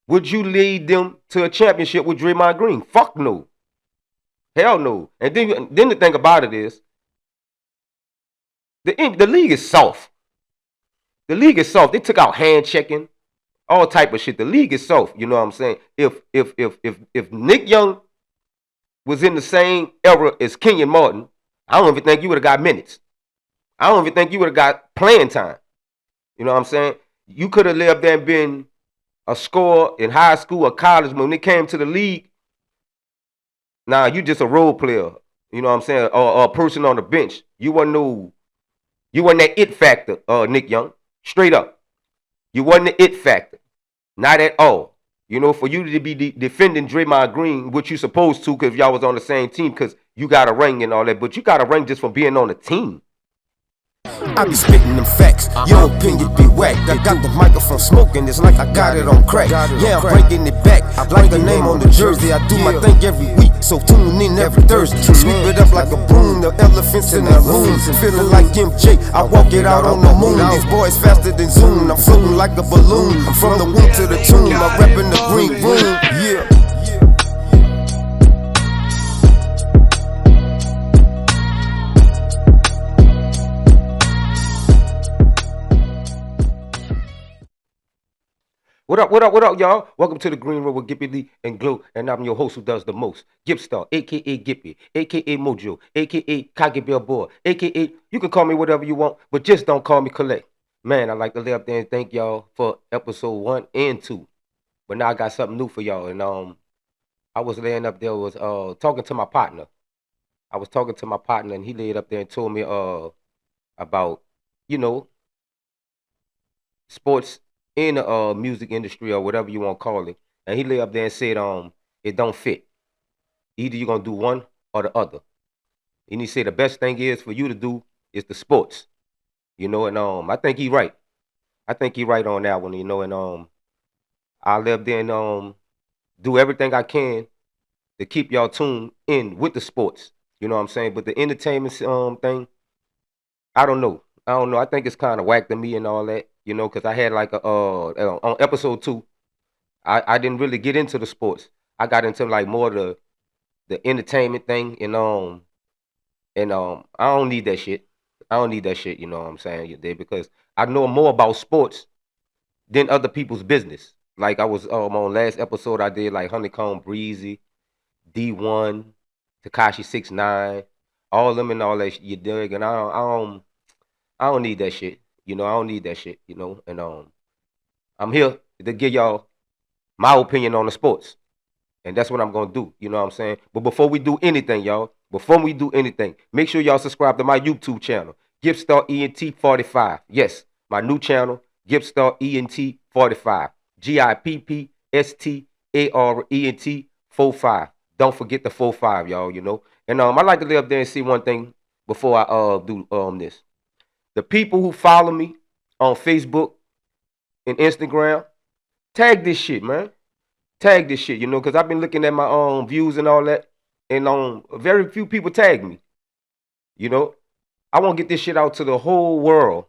Would you lead them to a championship with Draymond Green? Fuck no. Hell no. And then the thing about it is, the league is soft. The league is soft. They took out hand checking, all type of shit. The league is soft. You know what I'm saying? If Nick Young was in the same era as Kenyon Martin, I don't even think you would have got minutes. I don't even think you would have got playing time. You know what I'm saying? You could have lived there and been a scorer in high school or college. When it came to the league, nah, you just a role player. You know what I'm saying? Or a person on the bench. You wasn't that it factor, Nick Young. Straight up. You wasn't the it factor. Not at all. You know, for you to be defending Draymond Green, which you supposed to because y'all was on the same team because you got a ring and all that, but you got a ring just from being on the team. I be spitting them facts, your opinion be whack. I got the microphone smoking, it's like I got it on crack. Yeah, I'm bringing it back, like the name on the jersey. I do my thing every week, so tune in every Thursday. Sweep it up like a broom, the elephants in the room. Feeling like MJ, I walk it out on the moon. These boys faster than Zoom, I'm floating like a balloon. I'm from the womb to the tomb, I'm repping the green room. Yeah. What up, y'all? Welcome to the Green Room with Gillie and Glow, and I'm your host who does the most. Gipp Star, a.k.a. Gippy, a.k.a. Mojo, a.k.a. Kage Billboard, a.k.a. You can call me whatever you want, but just don't call me Klay. Man, I'd like to lay up there and thank y'all for episode 1 and 2. But now I got something new for y'all, and I was laying up there, was talking to my partner. I was talking to my partner, and he laid up there and told me about, you know, sports in the music industry or whatever you want to call it. And he lay up there and said, it don't fit. Either you're gonna do one or the other. And he said the best thing is for you to do is the sports. You know, and I think he right. I think he right on that one, you know, and I'll lay up there and do everything I can to keep y'all tuned in with the sports. You know what I'm saying? But the entertainment thing, I don't know. I don't know. I think it's kind of whack to me and all that, you know, because I had like a on episode 2, I didn't really get into the sports. I got into like more the entertainment thing, and I don't need that shit. I don't need that shit. You know what I'm saying? You did, because I know more about sports than other people's business. Like I was on last episode, I did like Honeycomb Breezy, D1, Takashi 69, all them and all that shit, you dig, and I don't need that shit. You know, I don't need that shit, you know. And I'm here to give y'all my opinion on the sports. And that's what I'm gonna do. You know what I'm saying? But before we do anything, y'all, make sure y'all subscribe to my YouTube channel, Gippstar ENT 45. Yes, my new channel, Gippstar ENT 45. GIPPSTARENT 45. Don't forget the 45, y'all, you know. And I like to lay up there and see one thing before I do this. The people who follow me on Facebook and Instagram, tag this shit, man. Tag this shit, you know, because I've been looking at my own views and all that, and very few people tag me. You know, I want to get this shit out to the whole world.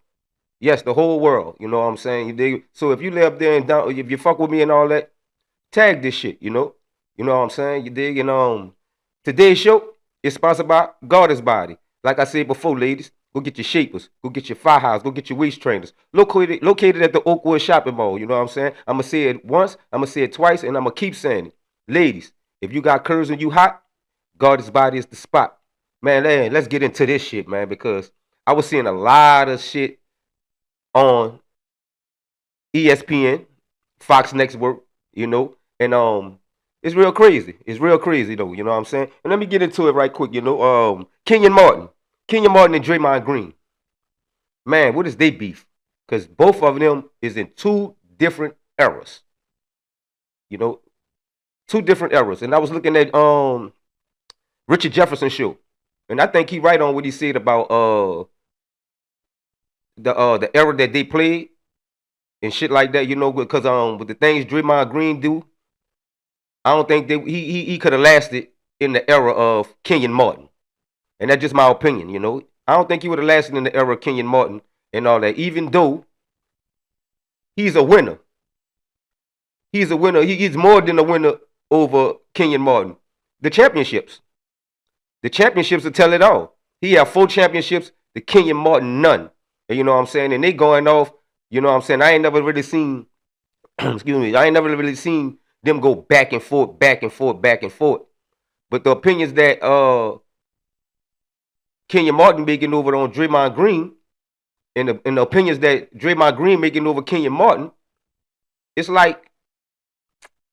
Yes, the whole world. You know what I'm saying? You dig? So if you lay up there and down, if you fuck with me and all that, tag this shit. You know what I'm saying? You dig? And today's show is sponsored by Goddess Body. Like I said before, ladies, go get your shapers, go get your fire house, go get your waist trainers. Located at the Oakwood Shopping Mall. You know what I'm saying? I'm gonna say it once, I'm gonna say it twice, and I'm gonna keep saying it. Ladies, if you got curves and you hot, Goddess Body is the spot. Man, let's get into this shit, man, because I was seeing a lot of shit on ESPN, Fox Network, you know, and it's real crazy. It's real crazy though, you know what I'm saying? And let me get into it right quick, you know. Kenyon Martin and Draymond Green. Man, what is they beef? Because both of them is in 2 different eras. You know, 2 different eras. And I was looking at Richard Jefferson show, and I think he right on what he said about the era that they played and shit like that, you know, because with the things Draymond Green do, I don't think that he could have lasted in the era of Kenyon Martin. And that's just my opinion, you know. I don't think he would have lasted in the era of Kenyon Martin and all that, even though he's a winner. He's a winner. He's more than a winner over Kenyon Martin. The championships. The championships will tell it all. He had 4 championships. The Kenyon Martin, none. And you know what I'm saying? And they going off, you know what I'm saying? I ain't never really seen, excuse me, I ain't never really seen them go back and forth, back and forth, back and forth. But the opinions that Kenyon Martin making over on Dremond Green, and the opinions that Dremond Green making over Kenyon Martin, it's like,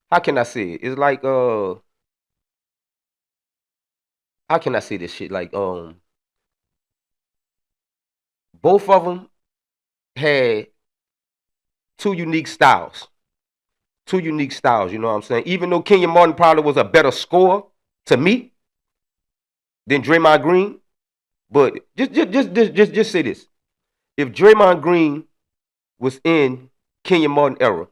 how can I say it? It's like how can I say this shit? Like both of them had two unique styles. Two unique styles, you know what I'm saying? Even though Kenyon Martin probably was a better scorer to me than Dremond Green, but just say this. If Dremond Green was in Kenyon Martin era,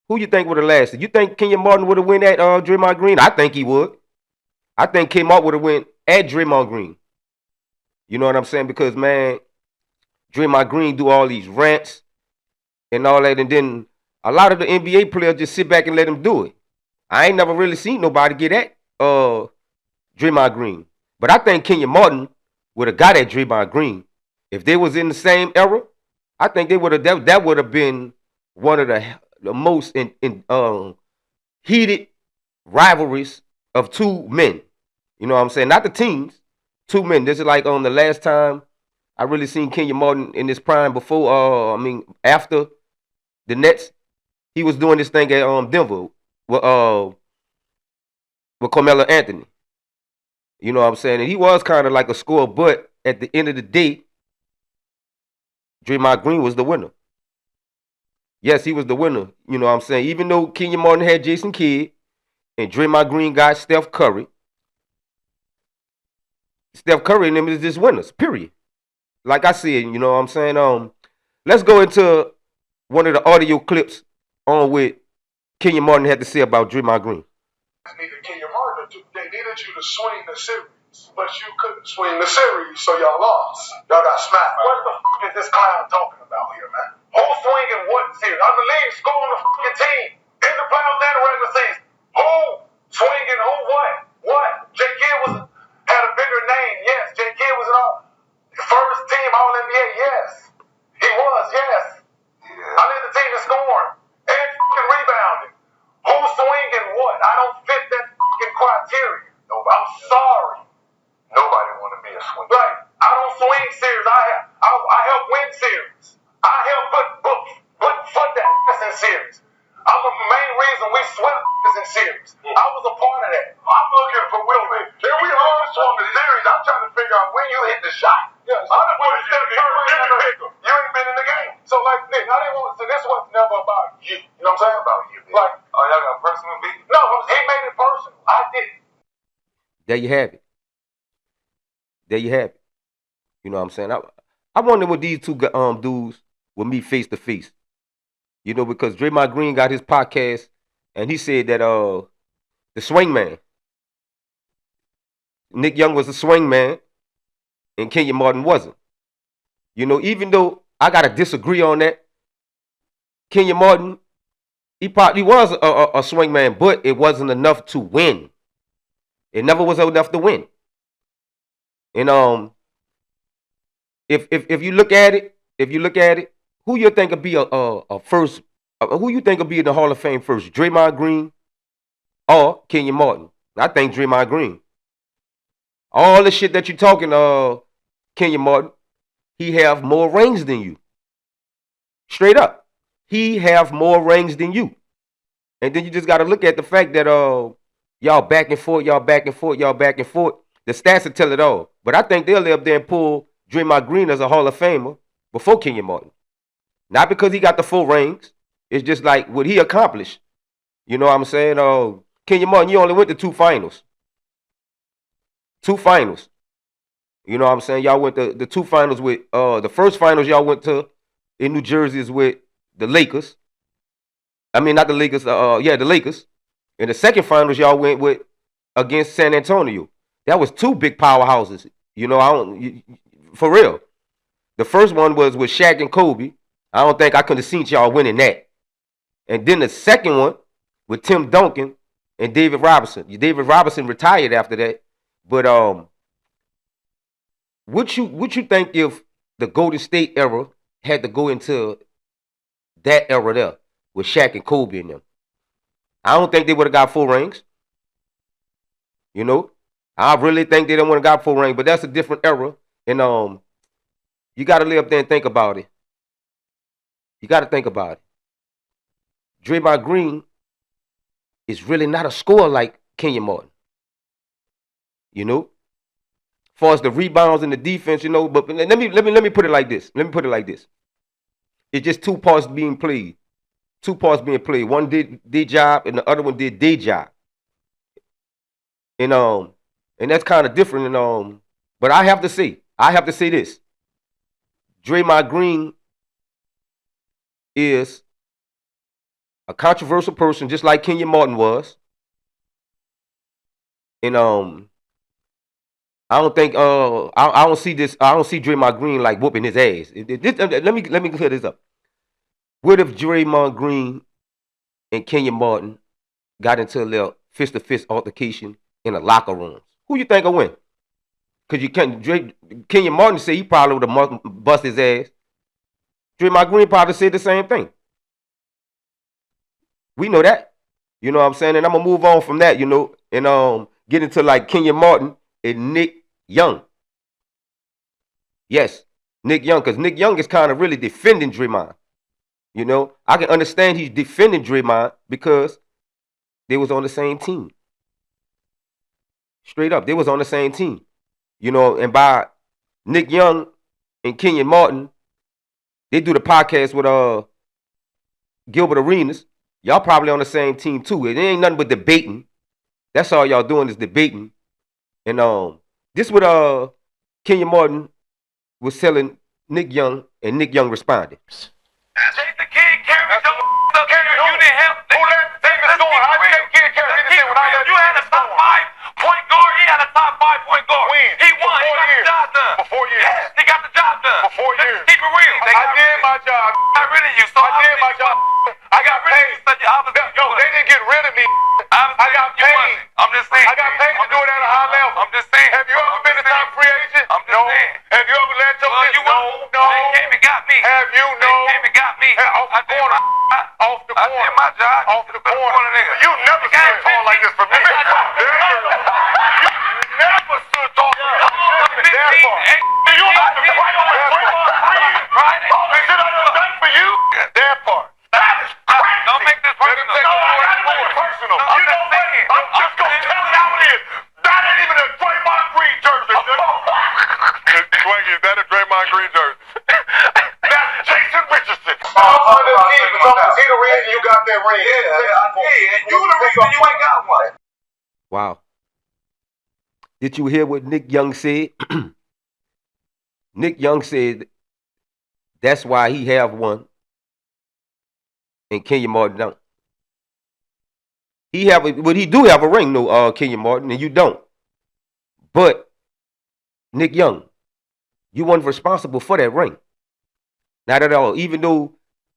who you think would have lasted? You think Kenyon Martin would have won at Dremond Green? I think he would. I think Kmart would have went at Draymond Green. You know what I'm saying? Because, man, Draymond Green do all these rants and all that, and then a lot of the NBA players just sit back and let him do it. I ain't never really seen nobody get at Draymond Green. But I think Kenyon Martin would have got at Draymond Green. If they was in the same era, I think they would have that would have been one of the most heated rivalries of two men. You know what I'm saying? Not the teams, two men. This is like the last time I really seen Kenyon Martin in his prime before, after the Nets. He was doing this thing at Denver with Carmelo Anthony. You know what I'm saying? And he was kind of like a scorer, but at the end of the day, Draymond Green was the winner. Yes, he was the winner. You know what I'm saying? Even though Kenyon Martin had Jason Kidd and Draymond Green got Steph Curry, Steph Curry and them is just winners, period. Like I said, you know what I'm saying? Let's go into one of the audio clips on what Kenyon Martin had to say about Draymond Green. Kenyon Martin, they needed you to swing the series, but you couldn't swing the series, so y'all lost. Y'all got smacked. What the fuck is this clown talking about here, man? Who swinging what series? I'm the league scoring the fucking team in the playoffs and the regular season. Who swinging who what? What? J. Kidd had a bigger name, yes. J. Kidd was an first team All-NBA, yes. He was, yes. Yeah. I led the team in scoring and fucking rebounding. Who's swinging what? I don't fit that fucking criteria. No, I'm sorry. Nobody want to be a swinger. Like, I don't swing series. I help win series. I help put that ass in series. I'm the main reason we swept in series. I was a part of that. I'm looking for Will. Here we all swung the series. I'm trying to figure out when you hit the shot. Yeah, so I just want to step you ain't been in the game. So like, Nick, I didn't want to say this was never about you. You know what I'm saying? About you. Like, oh, y'all got personal beef? No, he made it personal. I didn't. There you have it. There you have it. You know what I'm saying? I wonder what these two dudes will meet face to face. You know, because Draymond Green got his podcast and he said that the swing man, Nick Young was a swing man and Kenyon Martin wasn't. You know, even though I gotta disagree on that, Kenyon Martin, he probably was a swing man, but it wasn't enough to win. It never was enough to win. And if you look at it, who you think would be a first? Who you think will be in the Hall of Fame first? Draymond Green or Kenyon Martin? I think Draymond Green. All the shit that you're talking, Kenyon Martin, he have more rings than you. Straight up, he have more rings than you. And then you just got to look at the fact that y'all back and forth. The stats will tell it all. But I think they'll up there and pull Draymond Green as a Hall of Famer before Kenyon Martin. Not because he got the 4 rings. It's just like what he accomplished. You know what I'm saying? Kenyon Martin, you only went to 2 finals. 2 finals. You know what I'm saying? Y'all went to the 2 finals with, the first finals y'all went to in New Jersey is with the Lakers. I mean, not the Lakers, the Lakers. And the second finals y'all went with against San Antonio. That was 2 big powerhouses. You know, for real. The first one was with Shaq and Kobe. I don't think I could have seen y'all winning that. And then the second one with Tim Duncan and David Robinson. David Robinson retired after that. But what you think if the Golden State era had to go into that era there with Shaq and Kobe in them? I don't think they would have got 4 rings. You know? I really think they don't want to got 4 rings, but that's a different era. And you gotta lay up there and think about it. You gotta think about it. Draymond Green is really not a scorer like Kenyon Martin. You know? As far as the rebounds and the defense, you know, but let me put it like this. Let me put it like this. It's just 2 parts being played. 2 parts being played. One did their job and the other one did their job. And that's kind of different. And but I have to say this. Draymond Green is a controversial person, just like Kenyon Martin was. And I don't think I don't see this. I don't see Draymond Green like whooping his ass. Let me clear this up. What if Draymond Green and Kenyon Martin got into a little fist-to-fist altercation in a locker room? Who you think will win? Because you can't. Kenyon Martin said he probably would have bust his ass. Draymond Green probably said the same thing. We know that. You know what I'm saying? And I'm gonna move on from that, you know, and get into like Kenyon Martin and Nick Young. Yes, Nick Young, because Nick Young is kind of really defending Draymond. You know, I can understand he's defending Draymond because they was on the same team. Straight up, they was on the same team. You know, and by Nick Young and Kenyon Martin, they do the podcast with Gilbert Arenas. Y'all probably on the same team too. It ain't nothing but debating. That's all y'all doing is debating. And this what Kenyon Martin was telling Nick Young, and Nick Young responded. Take the kid, carry the you didn't help. Who let Davis going? How you let kid carry anything when I let you had a top 5 point guard. He had a top 5 point guard. When? He won. He got the job done. For 4 years. Yes, he got the job done. For 4 years. Keep it real. I did my job. Got rid of you. So I did my job. I got paid. Yo, they didn't get rid of me. I got paid. I'm just saying. I got paid to do it at a high level. I'm just saying. Have you ever been a top free agent? I'm just saying. Have you ever led your business? No. They came and got me. Have you? No. They came and got me. Off the corner. Off the corner. I did my job. Off the corner. You never stood tall like this for me. You never stood tall like this. You have to fight on that part. They said I done done for you. That part. That is crazy. Don't make this personal. No, I gotta make it personal. You know what? I'm just gonna tell you how it is. That ain't even a Draymond Green jersey. Swaggy, is that a Draymond Green jersey? That's Jason Richardson. He the reason you got that ring. Yeah, I did. You the reason you ain't got one. Wow. Did you hear what Nick Young said? Nick Young said that's why he have one and Kenyon Martin don't. He do have a ring, no, Kenyon Martin, and you don't. But Nick Young, you weren't responsible for that ring. Not at all. Even though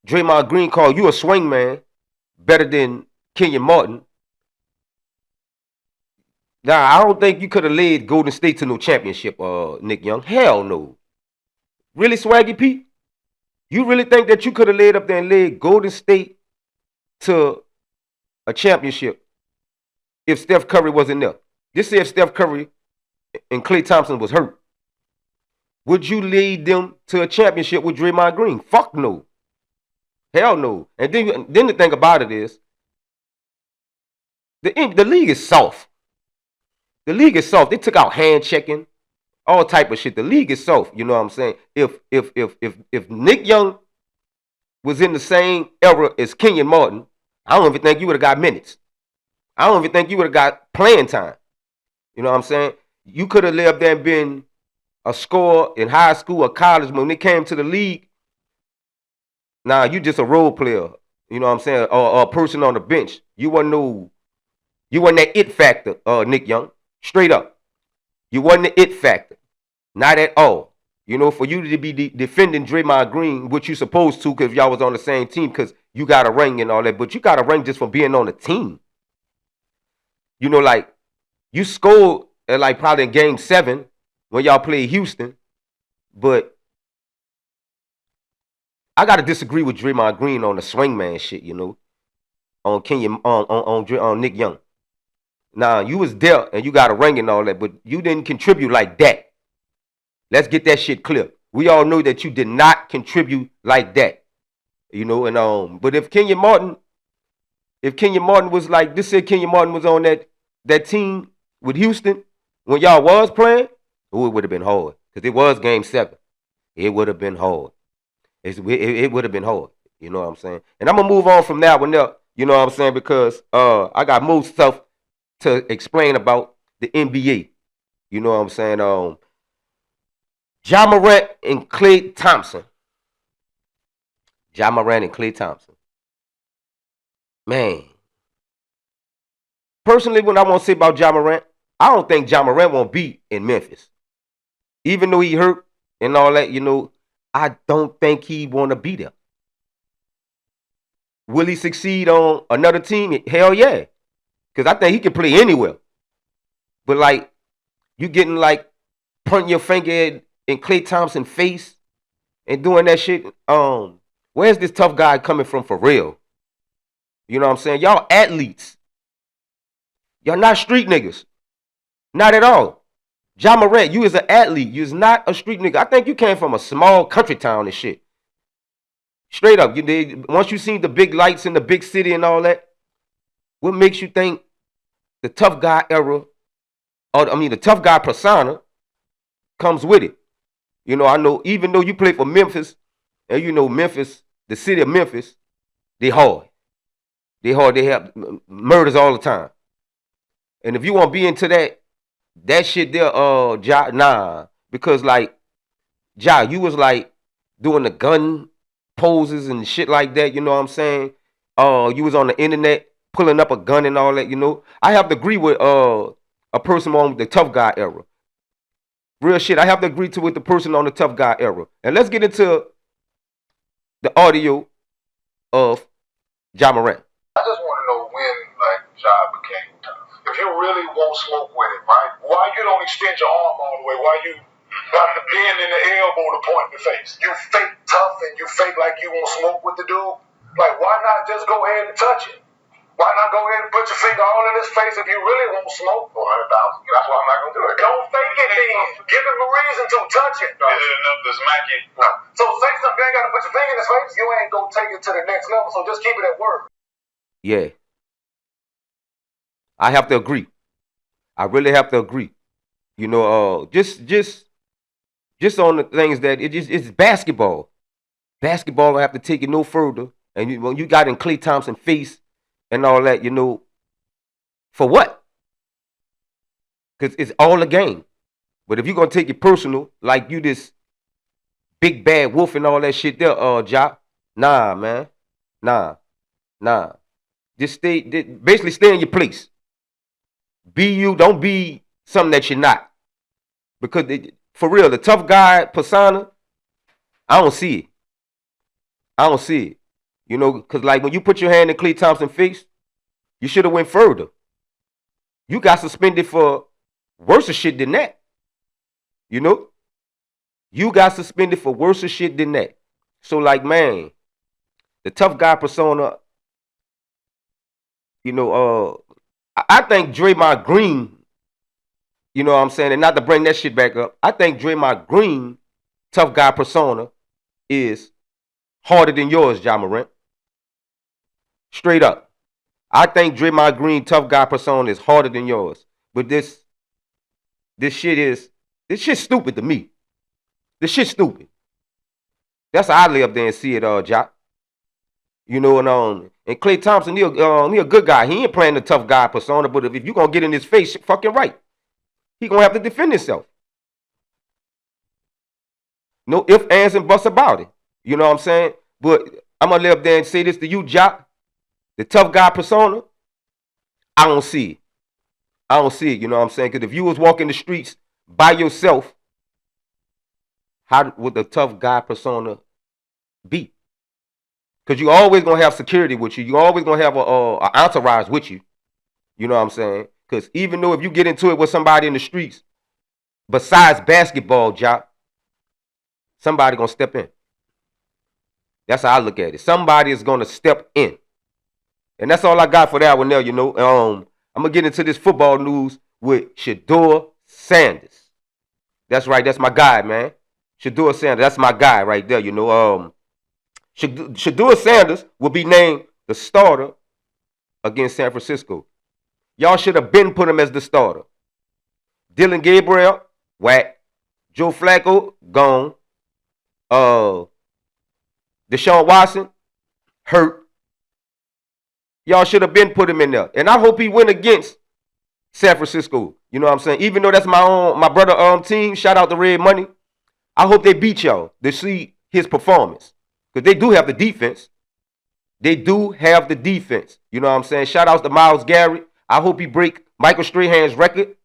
Draymond Green called you a swing man better than Kenyon Martin. Now, I don't think you could have led Golden State to no championship, Nick Young. Hell no. Really, Swaggy P? You really think that you could have laid up there and led Golden State to a championship if Steph Curry wasn't there? Just say if Steph Curry and Klay Thompson was hurt. Would you lead them to a championship with Draymond Green? Fuck no. Hell no. And then the thing about it is, the league is soft. The league is soft. They took out hand checking, all type of shit. The league is soft. You know what I'm saying? If Nick Young was in the same era as Kenyon Martin, I don't even think you would have got minutes. I don't even think you would have got playing time. You know what I'm saying? You could have lived there and been a scorer in high school or college. When it came to the league, nah, you just a role player. You know what I'm saying? Or a person on the bench. You wasn't that it factor, Nick Young. Straight up. You wasn't the it factor. Not at all. You know, for you to be defending Draymond Green, which you supposed to because y'all was on the same team, because you got a ring and all that, but you got a ring just from being on the team. You know, like you scored at like probably in game 7 when y'all played Houston, but I gotta disagree with Dremond Green on the swingman shit, you know, on Kenyon on Nick Young. Now you was there and you got a ring and all that, but you didn't contribute like that. Let's get that shit clear. We all know that you did not contribute like that, you know. And but if Kenyon Martin was like this, said Kenyon Martin was on that team with Houston when y'all was playing, oh, it would have been hard because it was game 7. It would have been hard. It would have been hard. You know what I'm saying? And I'm gonna move on from that one up. You know what I'm saying? Because I got more stuff to explain about the NBA. You know what I'm saying? Ja Morant and Klay Thompson. Ja Morant and Klay Thompson. Man. Personally, what I want to say about Ja Morant, I don't think Ja Morant won't be in Memphis. Even though he hurt and all that, you know, I don't think he want to be there. Will he succeed on another team? Hell yeah. Because I think he can play anywhere. But like, you getting like pointing your finger in Klay Thompson's face and doing that shit. Where's this tough guy coming from for real? You know what I'm saying? Y'all athletes. Y'all not street niggas. Not at all. Ja Morant, you is an athlete. You is not a street nigga. I think you came from a small country town and shit. Straight up. Once you seen the big lights in the big city and all that, what makes you think the tough guy era, the tough guy persona comes with it? You know, I know even though you play for Memphis, and you know Memphis, the city of Memphis, they hard. They hard. They have murders all the time. And if you want to be into that shit there, Ja, nah. Because like, Ja, you was like doing the gun poses and shit like that, you know what I'm saying? You was on the internet pulling up a gun and all that, you know. I have to agree with a person on the tough guy era. Real shit, I have to agree with the person on the tough guy era. And let's get into the audio of Ja Morant. I just want to know when, like, Ja became tough. If you really won't smoke with it, right? Why you don't extend your arm all the way? Why you got the bend in the elbow to point in the face? You fake tough and you fake like you won't smoke with the dude? Like, why not just go ahead and touch it? Why not go ahead and put your finger all in his face if you really won't smoke? 400,000. That's why I'm not going to do it. Don't fake it then. Give him a reason to touch it. Is it enough to smack it? No. So say something, you ain't got to put your finger in his face. You ain't going to take it to the next level, so just keep it at word. Yeah. I have to agree. I really have to agree. You know, just on the things that it's basketball. Basketball don't have to take it no further. And when you got in Klay Thompson's face and all that, you know, for what? Because it's all a game. But if you're going to take it personal, like you this big bad wolf and all that shit there, Ja, nah, man. Nah. Just basically stay in your place. Be you, don't be something that you're not. Because for real, the tough guy persona, I don't see it. You know, because like when you put your hand in Klay Thompson's face, you should have went further. You got suspended for worse shit than that. You know? You got suspended for worse shit than that. So like, man, the tough guy persona, you know, I think Dremond Green, you know what I'm saying, and not to bring that shit back up, I think Dremond Green, tough guy persona, is harder than yours, Ja Morant. Straight up. I think Dremond Green, tough guy persona, is harder than yours. But this shit's stupid to me. This shit's stupid. That's how I lay up there and see it, Ja. You know, and Klay Thompson, he a good guy. He ain't playing the tough guy persona, but if you gonna get in his face, fucking right. He gonna have to defend himself. No ifs, ands, and buts about it. You know what I'm saying? But I'm gonna lay up there and say this to you, Ja. The tough guy persona, I don't see it. I don't see it, you know what I'm saying? Because if you was walking the streets by yourself, how would the tough guy persona be? Because you always going to have security with you. You always going to have a entourage with you. You know what I'm saying? Because even though if you get into it with somebody in the streets, besides basketball, job, somebody going to step in. That's how I look at it. Somebody is going to step in. And that's all I got for that one there, you know. I'm going to get into this football news with Shadur Sanders. That's right. That's my guy, man. Shadur Sanders. That's my guy right there, you know. Shadur Sanders will be named the starter against San Francisco. Y'all should have been put him as the starter. Dylan Gabriel, whack. Joe Flacco, gone. Deshaun Watson, hurt. Y'all should have been put him in there. And I hope he win against San Francisco. You know what I'm saying? Even though that's my brother team, shout out to Red Money. I hope they beat y'all to see his performance. Because they do have the defense. They do have the defense. You know what I'm saying? Shout out to Myles Garrett. I hope he break Michael Strahan's record.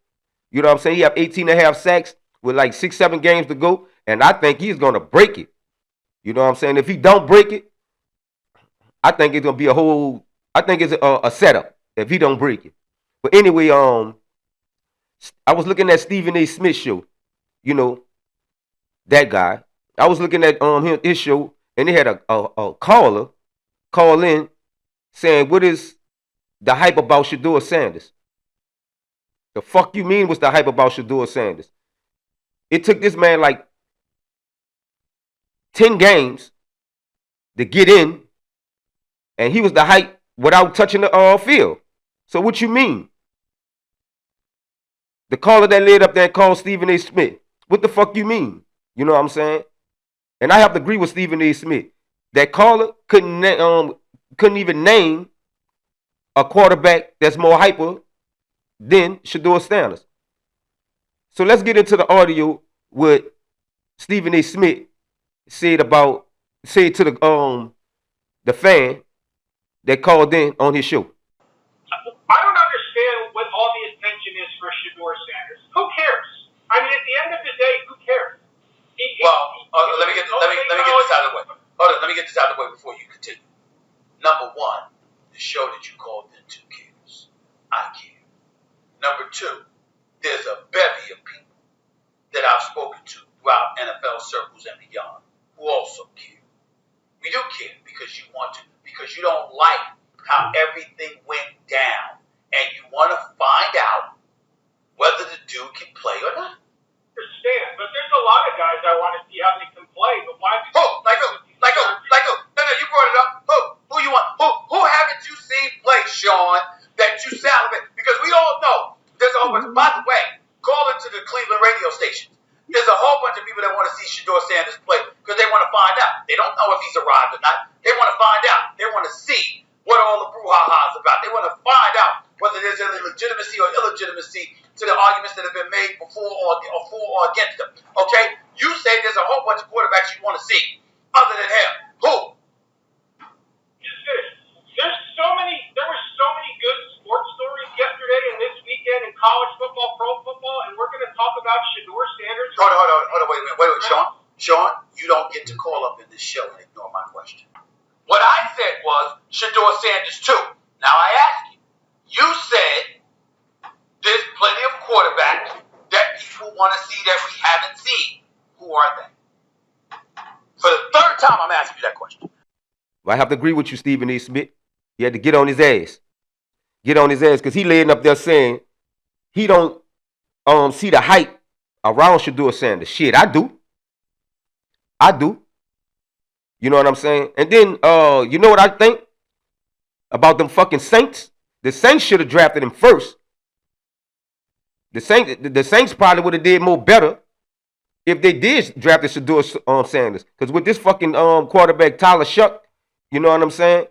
You know what I'm saying? He have 18.5 sacks with like 6-7 games to go. And I think he's going to break it. You know what I'm saying? If he don't break it, I think it's going to be it's a setup if he don't break it. But anyway, I was looking at Stephen A. Smith's show. You know, that guy. I was looking at his show, and they had a caller call in saying, what is the hype about Shadur Sanders? The fuck you mean what's the hype about Shadur Sanders? It took this man like 10 games to get in, and he was the hype without touching the field. So what you mean? The caller that laid up there called Stephen A. Smith. What the fuck you mean? You know what I'm saying? And I have to agree with Stephen A. Smith. That caller couldn't even name a quarterback that's more hyper than Shadur Sanders. So let's get into the audio what Stephen A. Smith said to the fan that called in on his show. I don't understand what all the attention is for Shadur Sanders. Who cares? I mean, at the end of the day, who cares? Let me get this out of the way. Hold on, let me get this out of the way before you continue. Number one, the show that you called into cares. I care. Number two, there's a bevy of people that I've spoken to throughout NFL circles and beyond who also care. We do care because you want to, because you don't like how everything went down, and you want to find out whether the dude can play or not. I understand, but there's a lot of guys I want to see how they can play, but why? Who? Like who? No, you brought it up. Who you want? Who haven't you seen play, Sean, that you salivate? Because we all know there's a whole bunch. By the way, call into the Cleveland radio stations. There's a whole bunch of people that want to see Shadur Sanders play because they want to find out. They don't know if he's arrived or not. They want to find out. They want to see what all the brouhaha is about. They want to find out whether there's any legitimacy or illegitimacy to the arguments that have been made before or for or against them. Okay? You say there's a whole bunch of quarterbacks you want to see other than him. Who? Just this. There were so many good sports stories yesterday and this weekend in college football, pro football, and we're going to talk about Shadur Sanders. Hold on, wait a minute, Sean, you don't get to call up in this show and ignore my question. What I said was Shadur Sanders too. Now I ask you, you said there's plenty of quarterbacks that people want to see that we haven't seen. Who are they? For the third time, I'm asking you that question. I have to agree with you, Stephen A. Smith. He had to get on his ass. Get on his ass because he laying up there saying he don't see the hype around Shadur Sanders. Shit, I do. You know what I'm saying? And then, you know what I think about them fucking Saints? The Saints should have drafted him first. The Saints probably would have did more better if they did draft Shadur Sanders. Because with this fucking quarterback, Tyler Shuck, you know what I'm saying?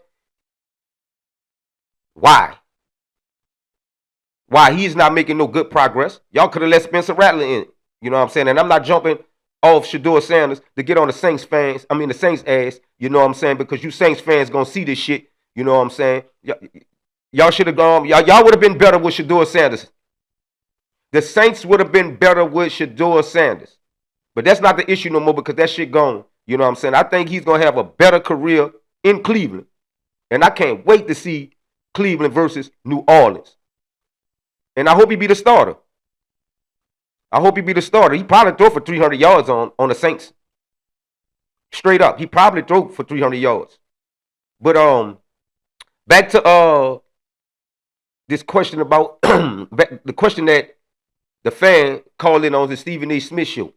Why? He's not making no good progress? Y'all could have let Spencer Rattler in. You know what I'm saying? And I'm not jumping off Shadur Sanders to get on the Saints ass. You know what I'm saying? Because you Saints fans gonna see this shit. You know what I'm saying? Y'all should have gone. Y'all would have been better with Shadur Sanders. The Saints would have been better with Shadur Sanders. But that's not the issue no more because that shit gone. You know what I'm saying? I think he's gonna have a better career in Cleveland. And I can't wait to see Cleveland versus New Orleans. And I hope he be the starter. He probably throw for 300 yards on the Saints. Straight up. He probably throw for 300 yards. But back to this question about the question that the fan called in on the Stephen A. Smith show.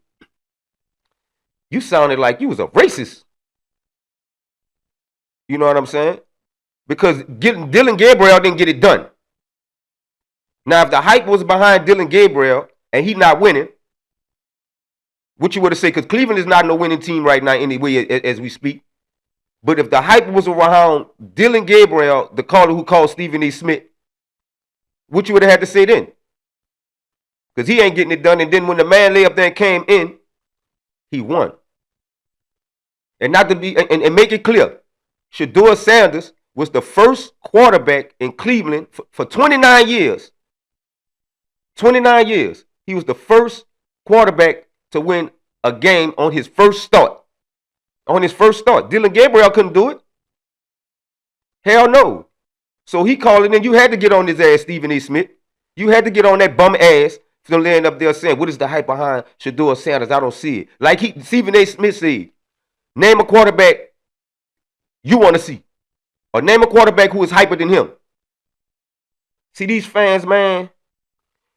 You sounded like you was a racist. You know what I'm saying? Because Dylan Gabriel didn't get it done. Now, if the hype was behind Dylan Gabriel and he not winning, what you would have said, because Cleveland is not no winning team right now anyway as we speak. But if the hype was around Dylan Gabriel, the caller who called Stephen A. Smith, what you would have had to say then? Because he ain't getting it done. And then when the man lay up there and came in, he won. And not to be and make it clear, Shadur Sanders was the first quarterback in Cleveland for 29 years. 29 years. He was the first quarterback to win a game on his first start. Dylan Gabriel couldn't do it. Hell no. So he called it, and you had to get on his ass, Stephen A. Smith. You had to get on that bum ass for laying up there saying, what is the hype behind Shadur Sanders? I don't see it. Like Stephen A. Smith said, name a quarterback you want to see. Or name a quarterback who is hyper than him. See these fans, man.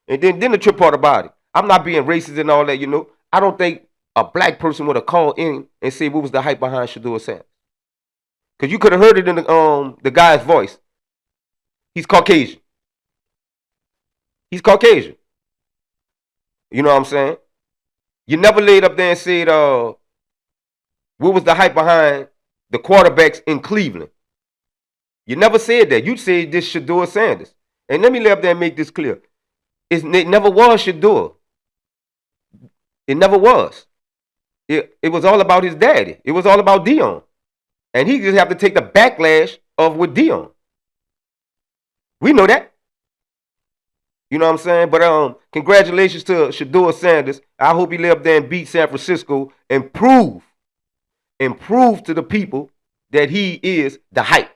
And then the trip part about it. I'm not being racist and all that, you know. I don't think a black person would have called in and said what was the hype behind Shadur Sanders. Because you could have heard it in the guy's voice. He's Caucasian. You know what I'm saying? You never laid up there and said, what was the hype behind the quarterbacks in Cleveland? You never said that. You said this Shadur Sanders. And let me lay up there and make this clear. It never was Shadur. It never was. It was all about his daddy. It was all about Dion. And he just have to take the backlash of with Dion. We know that. You know what I'm saying? But congratulations to Shadur Sanders. I hope he lay up there and beat San Francisco and prove to the people that he is the hype.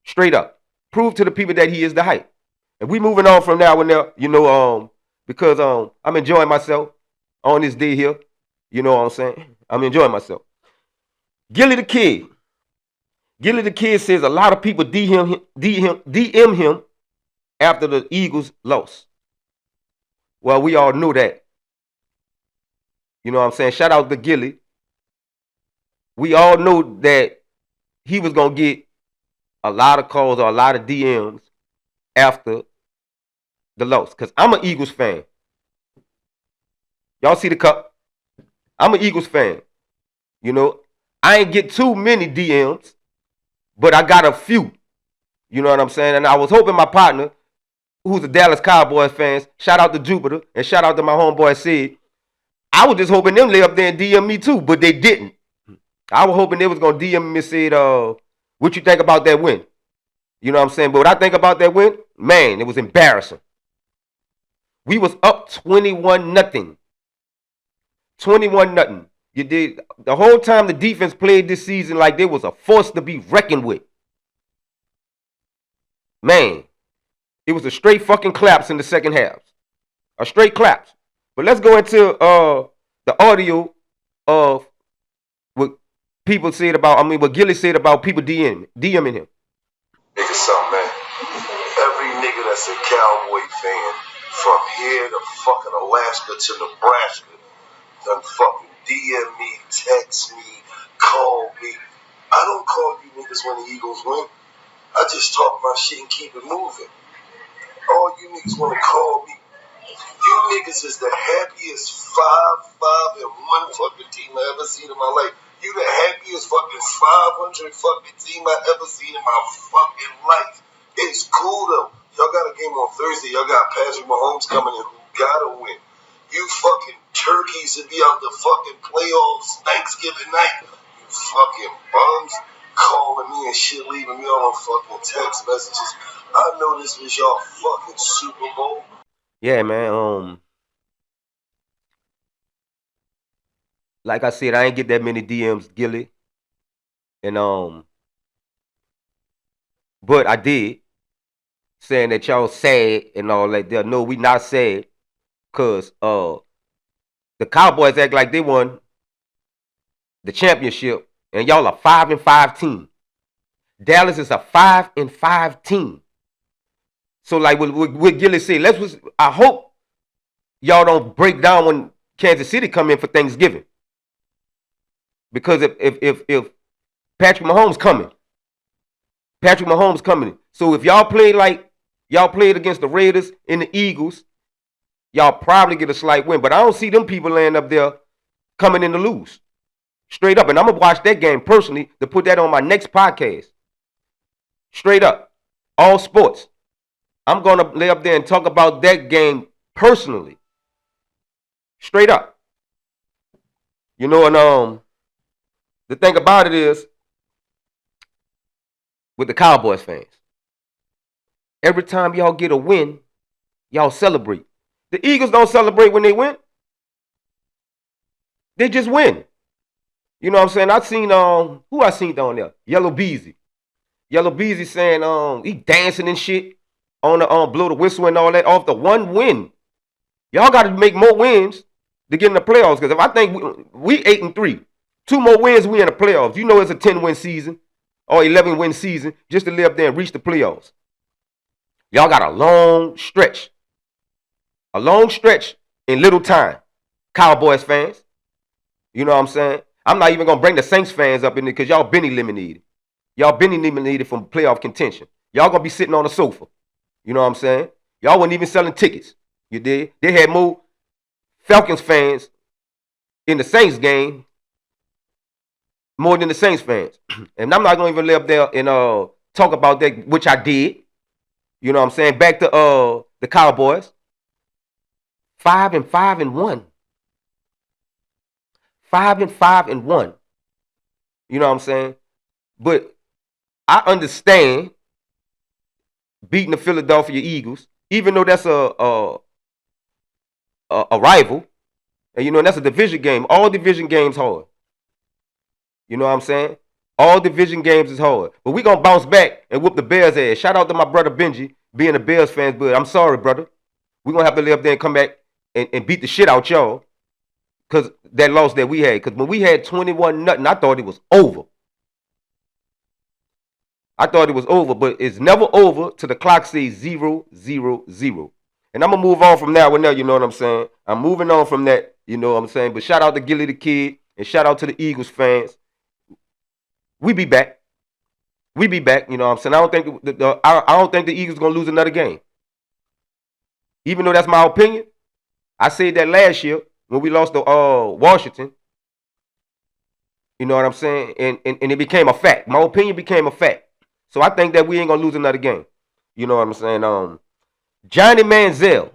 Straight up. Prove to the people that he is the hype. And we moving on from now and there, you know, because I'm enjoying myself on this day here. You know what I'm saying? I'm enjoying myself. Gillie the Kid. Gillie the Kid says a lot of people DM him after the Eagles lost. Well, we all knew that. You know what I'm saying? Shout out to Gillie. We all know that he was going to get a lot of calls or a lot of DMs after the loss. Because I'm an Eagles fan. Y'all see the cup? I'm an Eagles fan. You know, I ain't get too many DMs, but I got a few. You know what I'm saying? And I was hoping my partner, who's a Dallas Cowboys fan, shout out to Jupiter and shout out to my homeboy Sid. I was just hoping them lay up there and DM me too, but they didn't. I was hoping they was going to DM me and say, what you think about that win? You know what I'm saying? But what I think about that win, man, it was embarrassing. We was up 21-0. 21-0. You did the whole time the defense played this season like they was a force to be reckoned with. Man, it was a straight fucking collapse in the second half. A straight collapse. But let's go into the audio of what people said about, what Gillie said about people DMing him. Nigga, something, man. Every nigga that's a Cowboy fan from here to fucking Alaska to Nebraska done fucking DM me, text me, call me. I don't call you niggas when the Eagles win. I just talk my shit and keep it moving. All you niggas want to call me. You niggas is the happiest 5-5-1 fucking team I ever seen in my life. You the happiest fucking 500 fucking team I ever seen in my fucking life. It's cool though. Y'all got a game on Thursday. Y'all got Patrick Mahomes coming in who gotta win. You fucking turkeys to be out the fucking playoffs Thanksgiving night. You fucking bums calling me and shit, leaving me on fucking text messages. I know this was y'all fucking Super Bowl. Yeah, man. Like I said, I ain't get that many DMs, Gillie. And but I did, saying that y'all sad and all that. No, we not sad, cause the Cowboys act like they won the championship, and y'all a 5-5 team. Dallas is a 5-5 team. So like what Gillie said, I hope y'all don't break down when Kansas City come in for Thanksgiving. Because if Patrick Mahomes coming. So if y'all play like y'all played against the Raiders and the Eagles, y'all probably get a slight win. But I don't see them people laying up there coming in to lose. Straight up. And I'm going to watch that game personally to put that on my next podcast. Straight up. All sports. I'm going to lay up there and talk about that game personally. Straight up. You know, and the thing about it is, with the Cowboys fans, every time y'all get a win, y'all celebrate. The Eagles don't celebrate when they win. They just win. You know what I'm saying? I seen who I seen down there? Yellow Beezy. Yellow Beezy saying he dancing and shit on the blow the whistle and all that off the one win. Y'all got to make more wins to get in the playoffs. Because if I think we 8-3, 2 more wins, we in the playoffs. You know it's a 10-win season or 11-win season just to live up there and reach the playoffs. Y'all got a long stretch. A long stretch in little time. Cowboys fans. You know what I'm saying? I'm not even going to bring the Saints fans up in it because y'all been eliminated. Y'all been eliminated from playoff contention. Y'all going to be sitting on the sofa. You know what I'm saying? Y'all wasn't even selling tickets. You did? They had more Falcons fans in the Saints game more than the Saints fans. And I'm not going to even lay up there and talk about that, which I did. You know what I'm saying? Back to the Cowboys. 5-5-1. 5-5-1. You know what I'm saying? But I understand beating the Philadelphia Eagles, even though that's a rival, and you know that's a division game. All division games hard. You know what I'm saying? All division games is hard. But we gonna bounce back and whoop the Bears' ass. Shout out to my brother Benji being a Bears fan, but I'm sorry, brother. We gonna have to live there and come back and beat the shit out y'all. Because that loss that we had. Because when we had 21-0, I thought it was over. But it's never over till the clock says 0-0-0. And I'm going to move on from that one there, you know what I'm saying? I'm moving on from that, you know what I'm saying? But shout out to Gillie the Kid and shout out to the Eagles fans. We be back. You know what I'm saying? I don't think the Eagles going to lose another game. Even though that's my opinion. I said that last year when we lost to Washington. You know what I'm saying? And it became a fact. My opinion became a fact. So I think that we ain't going to lose another game. You know what I'm saying? Johnny Manzel,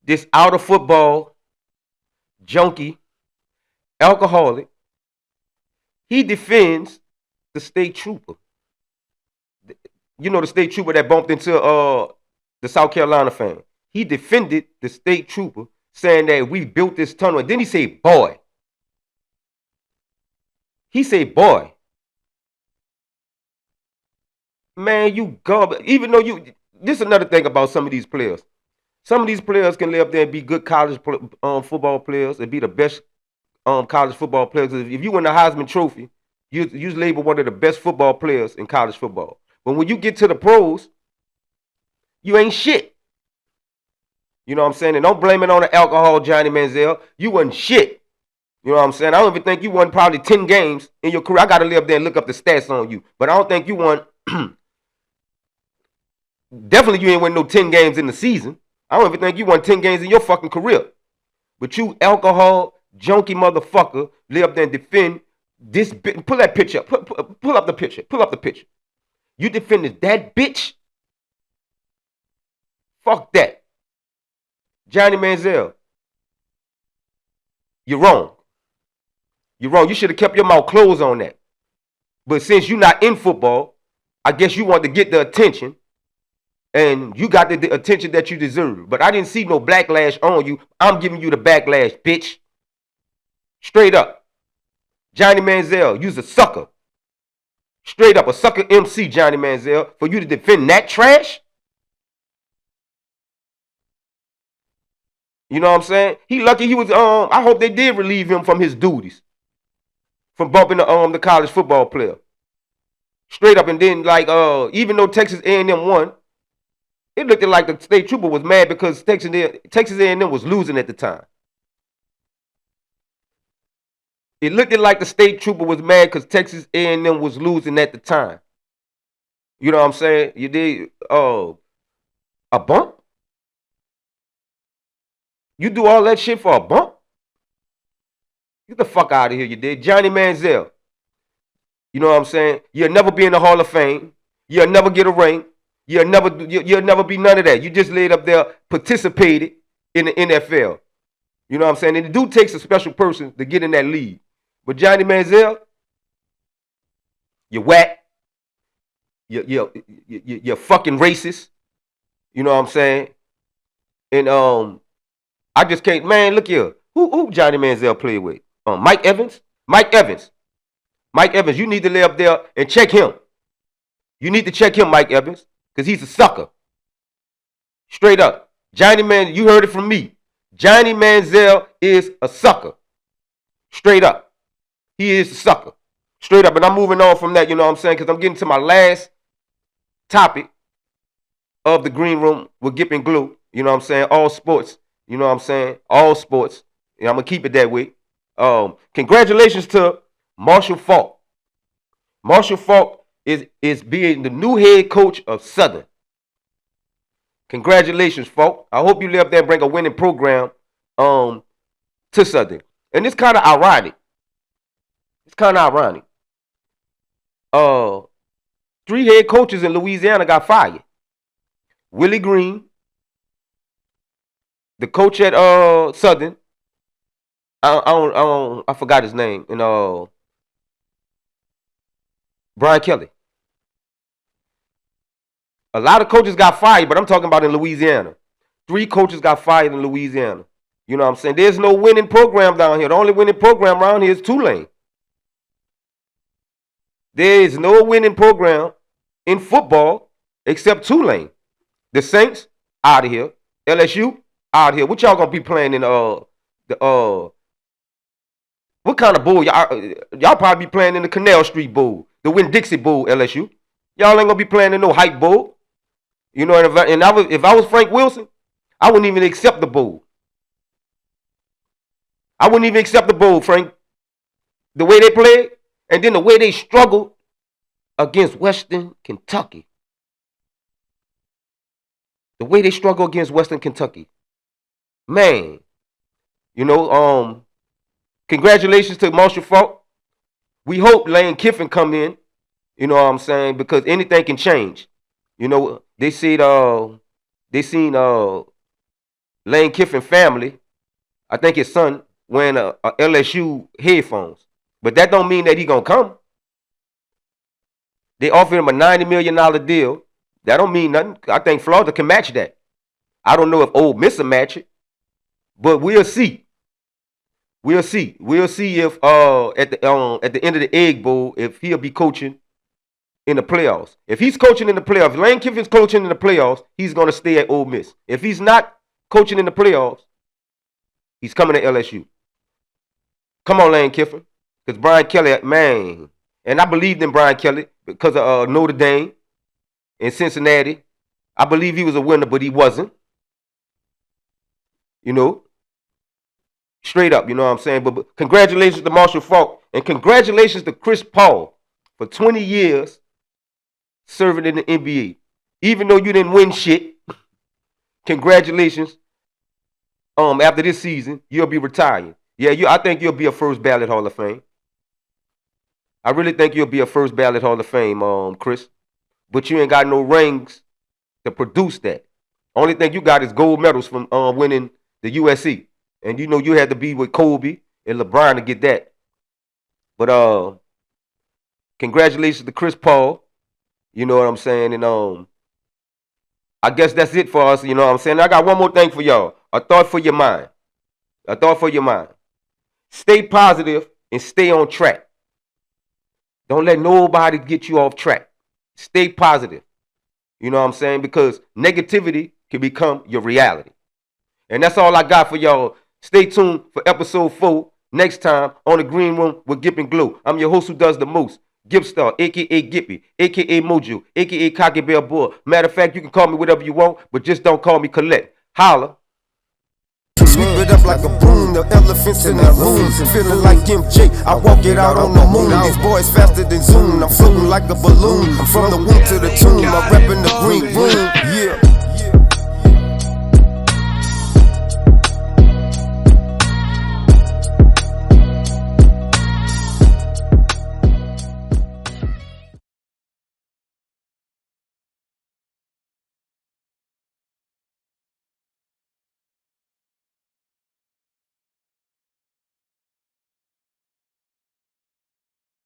this out of football junkie, alcoholic, he defends the state trooper. You know the state trooper that bumped into the South Carolina fan. He defended the state trooper saying that we built this tunnel. And then he said, boy. Man, you garbage. Even though this is another thing about some of these players. Some of these players can lay up there and be good college football players and be the best college football players. If you win the Heisman Trophy, you're labeled one of the best football players in college football. But when you get to the pros, you ain't shit. You know what I'm saying? And don't blame it on the alcohol, Johnny Manzel. You wasn't shit. You know what I'm saying? I don't even think you won probably 10 games in your career. I got to lay up there and look up the stats on you. But I don't think you won. Definitely you ain't win no 10 games in the season. I don't even think you won 10 games in your fucking career. But you alcohol junkie motherfucker lay up there and defend this bitch. Pull that picture up. Pull up the picture. You defended that bitch? Fuck that. Johnny Manzel. You're wrong. You should have kept your mouth closed on that. But since you're not in football, I guess you want to get the attention. And you got the attention that you deserve. But I didn't see no backlash on you. I'm giving you the backlash, bitch. Straight up. Johnny Manzel, you's a sucker. Straight up a sucker MC, Johnny Manzel, for you to defend that trash. You know what I'm saying? He lucky he was. I hope they did relieve him from his duties, from bumping the college football player. Straight up, and then like even though Texas A&M won, it looked like the state trooper was mad because Texas A&M was losing at the time. It looked like the state trooper was mad because Texas A&M was losing at the time. You know what I'm saying? You did a bump? You do all that shit for a bump? Get the fuck out of here, you did. Johnny Manzel. You know what I'm saying? You'll never be in the Hall of Fame. You'll never get a ring. You'll never be none of that. You just laid up there, participated in the NFL. You know what I'm saying? And it do takes a special person to get in that league. But Johnny Manzel, you're whack. You're fucking racist. You know what I'm saying? And I just can't, man, look here. Who Johnny Manzel played with? Mike Evans? Mike Evans, you need to lay up there and check him. You need to check him, Mike Evans, because he's a sucker. Straight up. Johnny Manzel, you heard it from me. Johnny Manzel is a sucker. Straight up. He is a sucker. Straight up. And I'm moving on from that, you know what I'm saying, because I'm getting to my last topic of the green room with Gipp and Glue. You know what I'm saying? All sports. You know what I'm saying? All sports. And I'm going to keep it that way. Congratulations to Marshall Faulk. Marshall Faulk is being the new head coach of Southern. Congratulations, Faulk. I hope you live there and bring a winning program to Southern. And it's kind of ironic. It's kind of ironic. 3 head coaches in Louisiana got fired. Willie Green, the coach at Southern. I forgot his name. And Brian Kelly. A lot of coaches got fired, but I'm talking about in Louisiana. 3 coaches got fired in Louisiana. You know what I'm saying? There's no winning program down here. The only winning program around here is Tulane. There is no winning program in football except Tulane. The Saints, out of here. LSU, out of here. What y'all gonna be playing in what kind of bowl? Y'all probably be playing in the Canal Street Bowl, the Winn-Dixie Bowl, LSU. Y'all ain't gonna be playing in no hype bowl. You know, if I was Frank Wilson, I wouldn't even accept the bowl. I wouldn't even accept the bowl, Frank. The way they played, and then the way they struggled against Western Kentucky. The way they struggle against Western Kentucky. Man. You know, congratulations to Marshall Faulk. We hope Lane Kiffin come in. You know what I'm saying? Because anything can change. You know, they seen Lane Kiffin family, I think his son, wearing a LSU headphones. But that don't mean that he gonna come. They offered him a $90 million deal. That don't mean nothing. I think Florida can match that. I don't know if Ole Miss will match it, but we'll see. We'll see. We'll see if at the end of the Egg Bowl, if he'll be coaching in the playoffs. If he's coaching in the playoffs, Lane Kiffin's coaching in the playoffs, he's gonna stay at Ole Miss. If he's not coaching in the playoffs, he's coming to LSU. Come on, Lane Kiffin. Because Brian Kelly, man, and I believed in Brian Kelly because of Notre Dame and Cincinnati. I believe he was a winner, but he wasn't. You know, straight up, you know what I'm saying? But congratulations to Marshall Faulk, and congratulations to Chris Paul for 20 years serving in the NBA. Even though you didn't win shit, congratulations. After this season, you'll be retiring. Yeah, I think you'll be a first ballot Hall of Fame. I really think you'll be a first ballot Hall of Fame, Chris. But you ain't got no rings to produce that. Only thing you got is gold medals from winning the USC. And you know you had to be with Kobe and LeBron to get that. But congratulations to Chris Paul. You know what I'm saying? And I guess that's it for us. You know what I'm saying? I got one more thing for y'all. A thought for your mind. A thought for your mind. Stay positive and stay on track. Don't let nobody get you off track. Stay positive. You know what I'm saying? Because negativity can become your reality. And that's all I got for y'all. Stay tuned for episode 4 next time on the Green Room with Gipp and Glow. I'm your host who does the most. Gipp Star, a.k.a. Gippy, a.k.a. Mojo, a.k.a. Cocky Bear Boy. Matter of fact, you can call me whatever you want, but just don't call me Colette. Holla. Sweep it up like a broom, the elephants in the room. Feeling like MJ, I walk it out on the moon. These boys faster than Zoom, I'm floating like a balloon. From the womb to the tomb, I'm repping the green room, yeah.